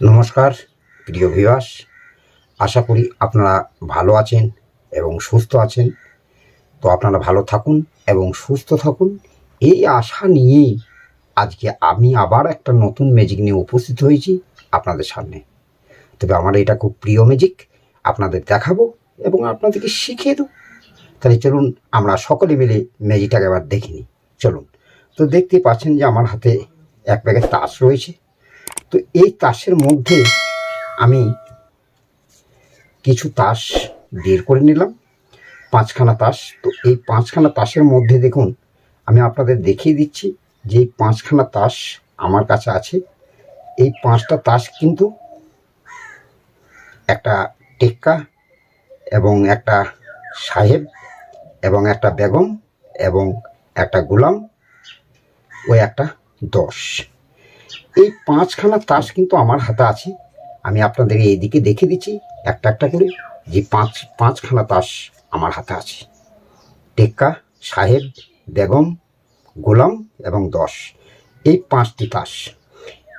নমস্কার প্রিয় ভিউয়ার্স, আশা করি আপনারা ভালো আছেন এবং সুস্থ আছেন। তো আপনারা ভালো থাকুন এবং সুস্থ থাকুন, এই আশা নিয়েই আজকে আমি আবার একটা নতুন ম্যাজিক নিয়ে উপস্থিত হয়েছি আপনাদের সামনে। তবে আমার এটা খুব প্রিয় ম্যাজিক, আপনাদের দেখাবো এবং আপনাদেরকে শিখিয়ে দেবো। তাহলে চলুন আমরা সকলে মিলে ম্যাজিকটাকে এবার দেখে নিই। চলুন। তো দেখতে পাচ্ছেন যে আমার হাতে এক প্যাকেট তাস রয়েছে। তো এই তাসের মধ্যে আমি কিছু তাস বের করে নিলাম, 5খানা তাস। তো এই 5খানা তাসের মধ্যে দেখুন, আমি আপনাদের দেখিয়ে দিচ্ছি যে এই 5খানা তাস আমার কাছে আছে। এই 5টা তাস কিন্তু একটা টেক্কা এবং একটা সাহেব এবং একটা বেগম এবং একটা গোলাম ও একটা 10। এই 5খানা তাস কিন্তু আমার হাতে আছে। আমি আপনাদের এইদিকে দেখে দিচ্ছি একটা একটা করে যে পাঁচখানা তাস আমার হাতে আছে। টেক্কা, সাহেব, বেগম, গোলাম এবং 10, এই 5টি তাস।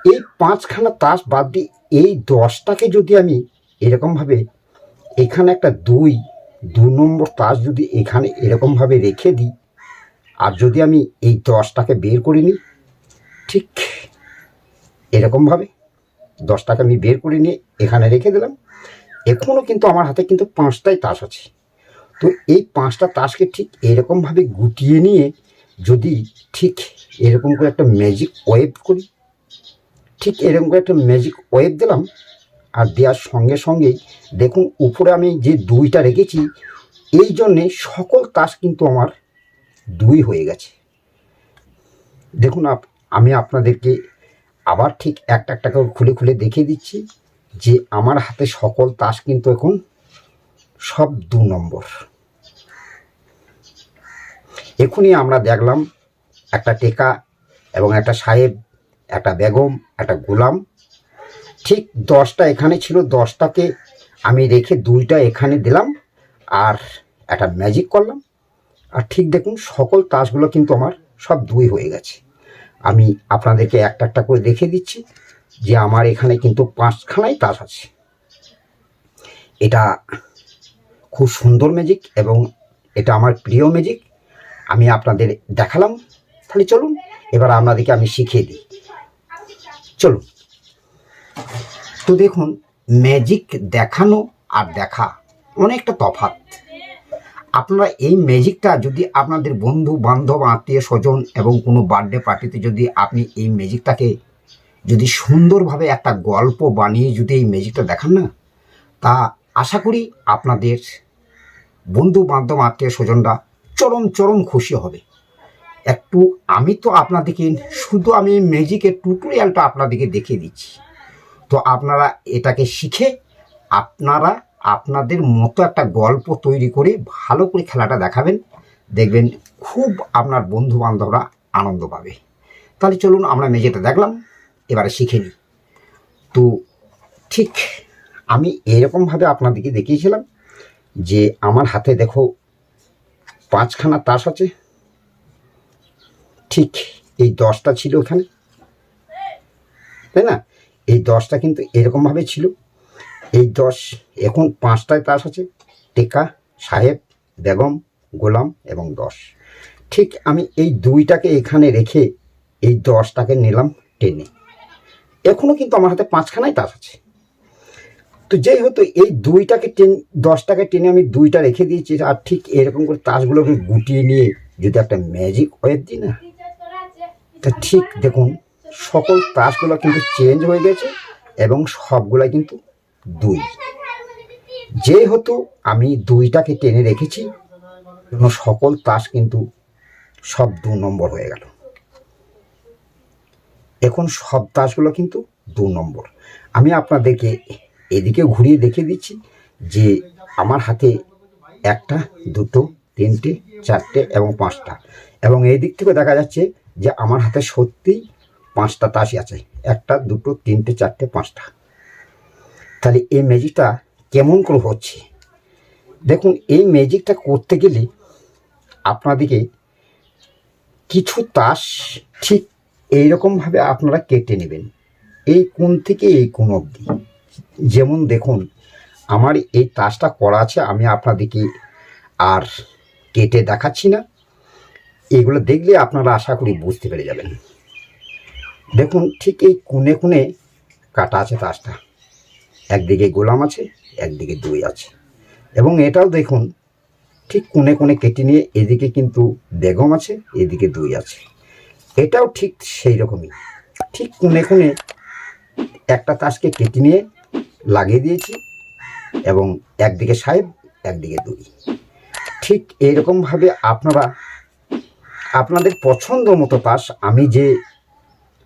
এই 5খানা তাস বাদ দিয়ে এই 10টাকে যদি আমি এরকমভাবে এখানে একটা দু নম্বর তাস যদি এখানে এরকমভাবে রেখে দিই, আর যদি আমি এই 10টাকে বের করে নিই ঠিক এরকমভাবে, 10টাকে আমি বের করে নিয়ে এখানে রেখে দিলাম। এখনও কিন্তু আমার হাতে কিন্তু 5টাই তাস আছে। তো এই 5টা তাসকে ঠিক এরকমভাবে গুটিয়ে নিয়ে যদি ঠিক এরকম করে একটা ম্যাজিক ওয়েভ করি, ঠিক এরকম করে একটা ম্যাজিক ওয়েভ দিলাম, আর দেওয়ার সঙ্গে সঙ্গেই দেখুন উপরে আমি যে 2টা রেখেছি, এই জন্যে সকল তাস কিন্তু আমার 2 হয়ে গেছে। দেখুন আমি আপনাদেরকে আবার ঠিক একটা একটা করে খুলে খুলে দেখিয়ে দিচ্ছি যে আমার হাতে সকল তাস কিন্তু এখন সব 2 নম্বর। এখনই আমরা দেখলাম একটা টেকা এবং একটা সাহেব, একটা বেগম, একটা গোলাম। ঠিক 10টা এখানে ছিল, 10টাকে আমি রেখে 2টা এখানে দিলাম আর একটা ম্যাজিক করলাম, আর ঠিক দেখুন সকল তাসগুলো কিন্তু আমার সব 2 হয়ে গেছে। আমি আপনাদেরকে একটা একটা করে দেখে দিচ্ছি যে আমার এখানে কিন্তু 5খানাই তাস আছে। এটা খুব সুন্দর ম্যাজিক এবং এটা আমার প্রিয় ম্যাজিক। আমি আপনাদের দেখালাম। তাহলে চলুন এবার আপনাদেরকে আমি শিখিয়ে দিই। চলুন। তো দেখুন, ম্যাজিক দেখানো আর দেখা অনেকটা তফাৎ। আপনারা এই ম্যাজিকটা যদি আপনাদের বন্ধু বান্ধব, আত্মীয় স্বজন এবং কোনো বার্থডে পার্টিতে যদি আপনি এই ম্যাজিকটাকে যদি সুন্দরভাবে একটা গল্প বানিয়ে যদি এই ম্যাজিকটা দেখান না, তা আশা করি আপনাদের বন্ধু বান্ধব আত্মীয় স্বজনরা চরম চরম খুশি হবে। একটু আমি তো আপনাদেরকে শুধু আমি ম্যাজিকের টিউটোরিয়ালটা আপনাদেরকে দেখিয়ে দিচ্ছি। তো আপনারা এটাকে শিখে আপনারা আপনাদের মতো একটা গল্প তৈরি করে ভালো করে খেলাটা দেখাবেন, দেখবেন খুব আপনার বন্ধু বান্ধবরা আনন্দ পাবে। তাহলে চলুন আমরা ম্যাজিকটা দেখলাম, এবারে শিখে নিই। তো ঠিক আমি এরকমভাবে আপনাদেরকে দেখিয়েছিলাম যে আমার হাতে দেখো 5খানা তাস আছে। ঠিক এই 10টা ছিল এখানে, তাই না? এই 10টা কিন্তু এরকমভাবে ছিল। এই 10 এখন 5টায় তাস আছে, টেকা, সাহেব, বেগম, গোলাম এবং 10। ঠিক আমি এই 2টাকে এখানে রেখে এই 10টাকে নিলাম টেনে। এখনও কিন্তু আমার হাতে 5খানাই তাস আছে। তো যেহেতু এই 10টাকে টেনে আমি 2টা রেখে দিয়েছি, আর ঠিক এরকম করে তাসগুলোকে গুটিয়ে নিয়ে যদি একটা ম্যাজিক ওয়েভ দিই না, তা ঠিক দেখুন সকল তাসগুলো কিন্তু চেঞ্জ হয়ে গেছে এবং সবগুলাই কিন্তু 2। যেহেতু আমি 2টাকে টেনে রেখেছি, সকল তাস কিন্তু সব 2 নম্বর হয়ে গেল। এখন সব তাসগুলো কিন্তু 2 নম্বর। আমি আপনাদেরকে এদিকে ঘুরিয়ে দেখিয়ে দিচ্ছি যে আমার হাতে 1টা, 2টো, 3টে, 4টে এবং 5টা, এবং এই দিক থেকে দেখা যাচ্ছে যে আমার হাতে সত্যিই 5টা তাসই আছে। 1টা, 2টো, 3টে, 4টে, 5টা। তাহলে এই ম্যাজিকটা কেমন করে হচ্ছে দেখুন। এই ম্যাজিকটা করতে গেলে আপনাদেরকে কিছু তাস ঠিক এইরকমভাবে আপনারা কেটে নেবেন। এই কোণ থেকে এই কোণ অবধি। যেমন দেখুন আমার এই তাসটা করা আছে, আমি আপনাদেরকে আর কেটে দেখাচ্ছি না, এগুলো দেখলে আপনারা আশা করি বুঝতে পেরে যাবেন। দেখুন ঠিক এই কোণে কোণে কাটা আছে তাসটা, একদিকে গোলাম আছে, একদিকে দুই আছে। এবং এটাও দেখুন ঠিক কোণে কোণে কেটে নিয়ে এদিকে কিন্তু বেগম আছে, এদিকে দুই আছে। এটাও ঠিক সেই রকমই, ঠিক কোণে কোণে একটা তাসকে কেটে নিয়ে লাগিয়ে দিয়েছি এবং একদিকে সাহেব, একদিকে দুই। ঠিক এইরকমভাবে আপনারা আপনাদের পছন্দ মতো তাস, আমি যে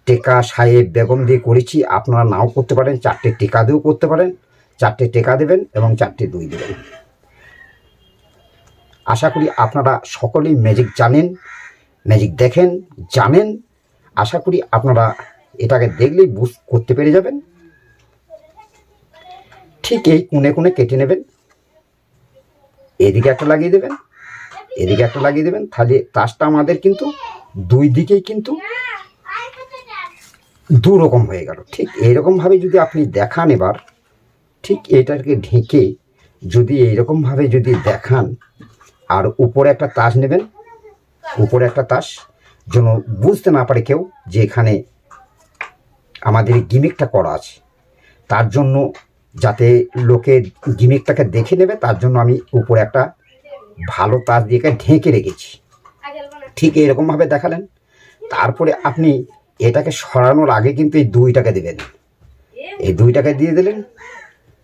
টেকা সাহেব বেগম দিয়ে করেছি আপনারা নাও করতে পারেন, 4টে টেকা দিয়েও করতে পারেন। 4টে টেকা দেবেন এবং 4টে দুই দেবেন। আশা করি আপনারা সকলেই ম্যাজিক জানেন, ম্যাজিক দেখেন, জানেন। আশা করি আপনারা এটাকে দেখলেই করতে পেরে যাবেন। ঠিক এই কোণে কোণে কেটে নেবেন, এদিকে একটা লাগিয়ে দেবেন, এদিকে একটা লাগিয়ে দেবেন। তাহলে তাসটা আমাদের কিন্তু দুই দিকেই কিন্তু দু রকম হয়ে গেল। ঠিক এইরকমভাবে যদি আপনি দেখান, এবার ঠিক এটাকে ঢেকে যদি এইরকমভাবে যদি দেখান, আর উপরে একটা তাস নেবেন, উপরে একটা তাস যেন বুঝতে না পারে কেউ যে এখানে আমাদের গিমিকটা করা আছে। তার জন্য যাতে লোকে গিমিকটাকে দেখে নেবে, তার জন্য আমি উপরে একটা ভালো তাস দিয়ে ঢেকে রেখেছি। ঠিক এরকমভাবে দেখালেন। তারপরে আপনি এটাকে সরানোর আগে কিন্তু এই দুইটাকে দেবেন, এই দুইটাকে দিয়ে দিলেন,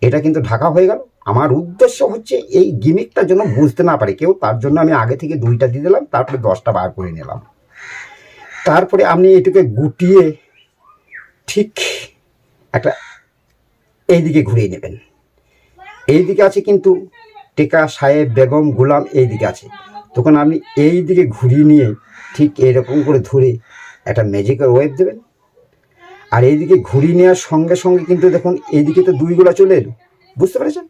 এটা কিন্তু ঢাকা হয়ে গেল। আমার উদ্দেশ্য হচ্ছে এই গিমিকটা যেন বুঝতে না পারে কেউ, তার জন্য আমি আগে থেকে দুইটা দিয়ে দিলাম, তারপরে 10টা বার করে নিলাম। তারপরে আপনি এটাকে গুটিয়ে ঠিক একটা এইদিকে ঘুরিয়ে নেবেন। এইদিকে আছে কিন্তু টেকা সাহেব বেগম গোলাম, এইদিকে আছে। তখন আপনি এই দিকে ঘুরিয়ে নিয়ে ঠিক এরকম করে ধরে একটা ম্যাজিকের ওয়েভ দেবেন। আর এইদিকে ঘুরিয়ে নেওয়ার সঙ্গে সঙ্গে কিন্তু দেখুন এইদিকে তো দুইগুলা চলে এলো, বুঝতে পেরেছেন?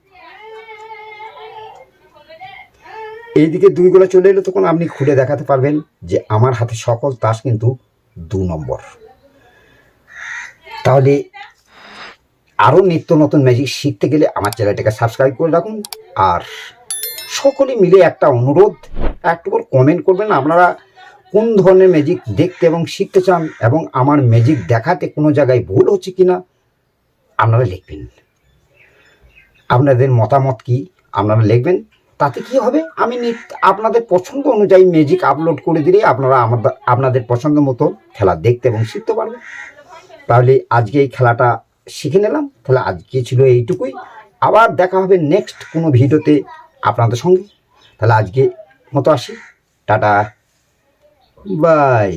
এইদিকে দুইগুলা চলে এলো, তখন আপনি খুলে দেখাতে পারবেন যে আমার হাতে সকল তাস কিন্তু 2 নম্বর। তাহলে আরও নিত্য নতুন ম্যাজিক শিখতে গেলে আমার চ্যানেলটাকে সাবস্ক্রাইব করে রাখুন। আর সকলে মিলে একটা অনুরোধ, একটু করে কমেন্ট করবেন আপনারা কোন ধরনের ম্যাজিক দেখতে এবং শিখতে চান, এবং আমার ম্যাজিক দেখাতে কোনো জায়গায় ভুল হচ্ছে কিনা আপনারা লিখবেন। আপনাদের মতামত কি আপনারা লিখবেন। তাতে কি হবে, আমি আপনাদের পছন্দ অনুযায়ী ম্যাজিক আপলোড করে দিলে আপনারা আপনাদের পছন্দ মতো খেলা দেখতে এবং শিখতে পারবেন। তাহলে আজকে এই খেলাটা শিখে নিলাম। তাহলে আজকে ছিল এইটুকুই, আবার দেখা হবে নেক্সট কোনো ভিডিওতে আপনাদের সঙ্গে। তাহলে আজকে মতো আসি, টাটা, বাই।